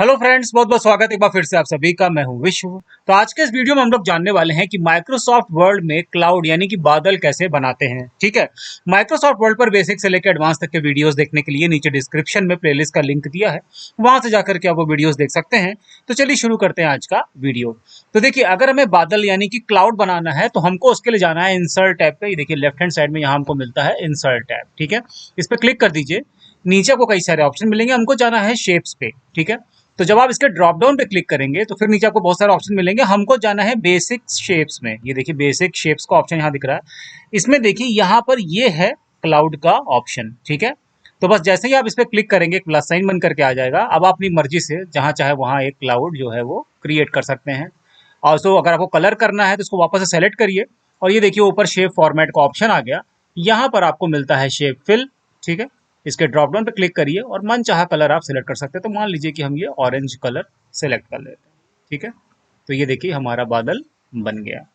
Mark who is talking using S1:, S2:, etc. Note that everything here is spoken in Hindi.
S1: हेलो फ्रेंड्स, बहुत बहुत स्वागत एक बार फिर से आप सभी का। मैं हूं विश्व। तो आज के इस वीडियो में हम लोग जानने वाले हैं कि माइक्रोसॉफ्ट वर्ड में क्लाउड यानी कि बादल कैसे बनाते हैं। ठीक है, माइक्रोसॉफ्ट वर्ड पर बेसिक से लेकर एडवांस तक के वीडियोस देखने के लिए नीचे डिस्क्रिप्शन में प्लेलिस्ट का लिंक दिया है, वहां से जाकर के आप वो वीडियोस देख सकते हैं। तो चलिए शुरू करते हैं आज का वीडियो। तो देखिए, अगर हमें बादल यानी कि क्लाउड बनाना है तो हमको उसके लिए जाना है इंसर्ट टैब पे। ये देखिए लेफ्ट हैंड साइड में यहाँ हमको मिलता है इंसर्ट टैब। ठीक है, इस पर क्लिक कर दीजिए। नीचे आपको कई सारे ऑप्शन मिलेंगे, हमको जाना है शेप्स पे। ठीक है, तो जब आप इसके ड्रॉप डाउन पे क्लिक करेंगे तो फिर नीचे आपको बहुत सारे ऑप्शन मिलेंगे। हमको जाना है बेसिक शेप्स में। ये देखिए बेसिक शेप्स का ऑप्शन यहाँ दिख रहा है। इसमें देखिए यहाँ पर ये है क्लाउड का ऑप्शन। ठीक है, तो बस जैसे ही आप इस पर क्लिक करेंगे प्लस साइन बन करके आ जाएगा। अब आप अपनी मर्जी से जहाँ चाहे वहाँ एक क्लाउड जो है वो क्रिएट कर सकते हैं। और सो अगर आपको कलर करना है तो इसको वापस से सेलेक्ट करिए और ये देखिए ऊपर शेप फॉर्मेट का ऑप्शन आ गया। यहाँ पर आपको मिलता है शेप फिल। ठीक है, इसके ड्रॉप डाउन पे क्लिक करिए और मन चाहा कलर आप सिलेक्ट कर सकते हैं। तो मान लीजिए कि हम ये ऑरेंज कलर सिलेक्ट कर लेते हैं। ठीक है, तो ये देखिए हमारा बादल बन गया।